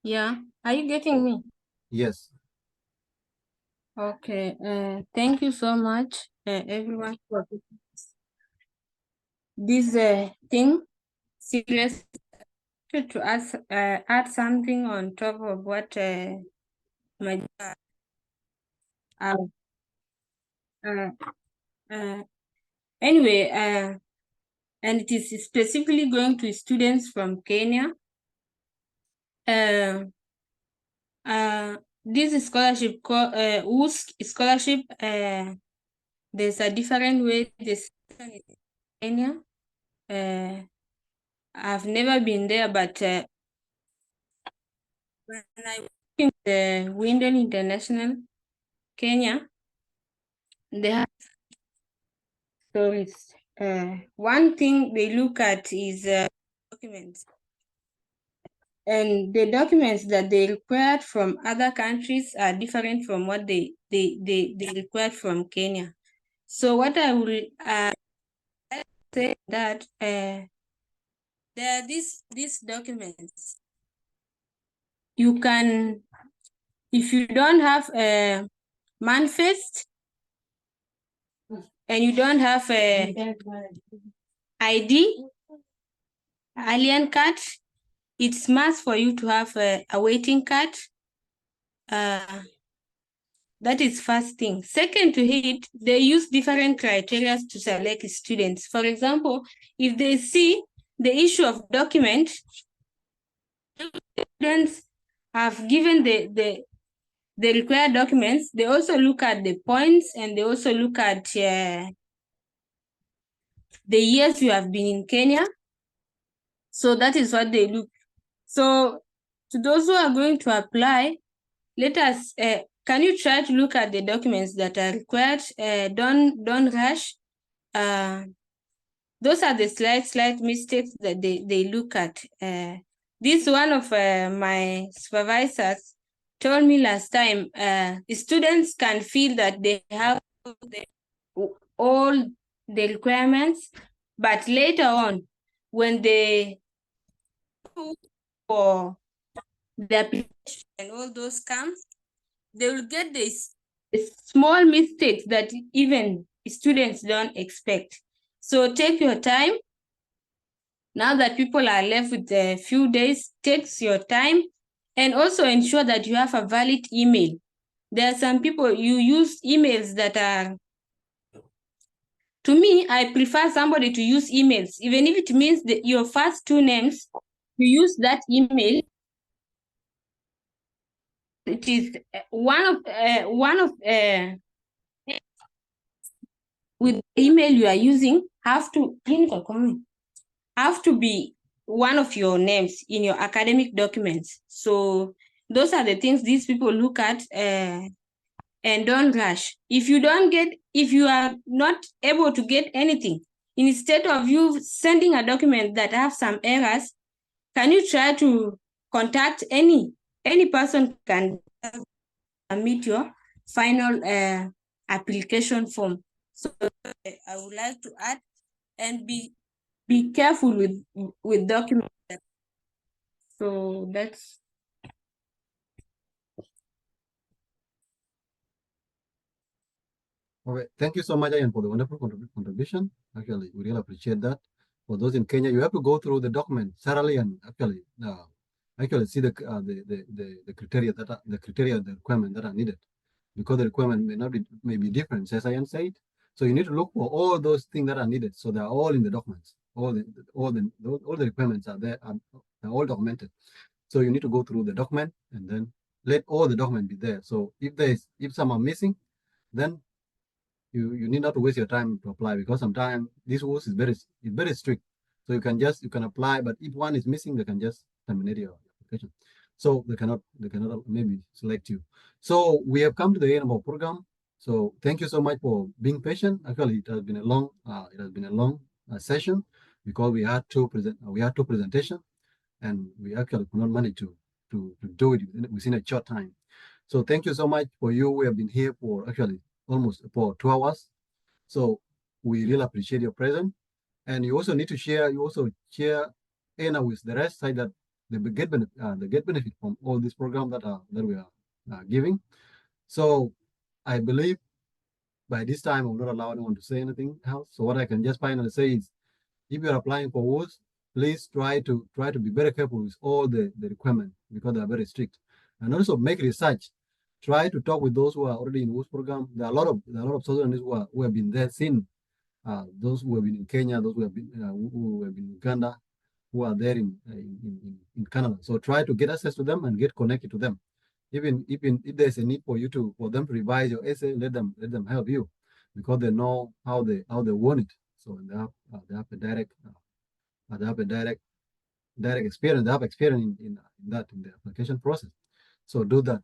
S10: Yeah, are you getting me?
S1: Yes.
S10: Okay. Thank you so much, everyone, for this thing. Serious to add something on top of what my anyway, and it is specifically going to students from Kenya. This scholarship called WUSC scholarship. There's a different way this in Kenya. I've never been there, but when I work in the Windel International Kenya, they have stories one thing they look at is documents. And the documents that they required from other countries are different from what they required from Kenya. So what I will say that there are these documents. You can, if you don't have a manifest and you don't have a ID, alien card, it's must for you to have a waiting card. That is first thing. Second to it, they use different criteria to select students. For example, if they see the issue of document, students have given the required documents, they also look at the points and they also look at the years you have been in Kenya. So that is what they look. So to those who are going to apply, let us, can you try to look at the documents that are required? Don't rush. Those are the slight mistakes that they look at. This one of my supervisors told me last time, students can feel that they have all the requirements, but later on, when they for the application and all those comes, they will get this small mistakes that even students don't expect. So take your time. Now that people are left with a few days, take your time and also ensure that you have a valid email. There are some people, you use emails that are, to me, I prefer somebody to use emails, even if it means that your first two names, you use that email. It is one of with the email you are using have to be one of your names in your academic documents. So those are the things these people look at, and don't rush. If you are not able to get anything, instead of you sending a document that have some errors, can you try to contact any person can submit your final application form. So I would like to add, and be careful with documents. So that's.
S1: Okay, thank you so much, Ian, for the wonderful contribution. Actually, we really appreciate that. For those in Kenya, you have to go through the document thoroughly and actually see the criteria the requirement that are needed, because the requirement may be different, as Ian said. So you need to look for all those things that are needed. So they are all in the documents. All the requirements are there. They're all documented. So you need to go through the document and then let all the document be there. So if some are missing, then you need not to waste your time to apply, because sometimes this WUSC is very strict. So you can apply, but if one is missing, they can just terminate your application. So they cannot maybe select you. So we have come to the end of our program. So thank you so much for being patient. Actually, it has been a long session, because we had two presentations, and we actually could not manage to do it within a short time. So thank you so much for you. We have been here for actually almost for 2 hours. So we really appreciate your presence. And you also need to share, Anna with the rest, so that they get benefit from all this program that we are giving. So I believe by this time I'm not allowed anyone to say anything else. So what I can just finally say is, if you're applying for WUSC, please try to be very careful with all the requirements, because they are very strict. And also make research. Try to talk with those who are already in WUSC program. There are a lot of South Sudanese who have been there since. Those who have been in Kenya, those who have been in Uganda, who are there in Canada. So try to get access to them and get connected to them. Even if there's a need for them to revise your essay, let them help you, because they know how they want it. So they have a direct experience. They have experience in the application process. So do that.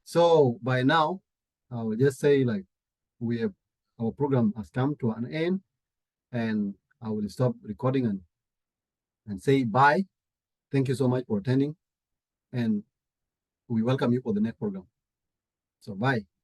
S1: So by now, I will just say, like, our program has come to an end. And I will stop recording and say bye. Thank you so much for attending, and we welcome you for the next program. So bye.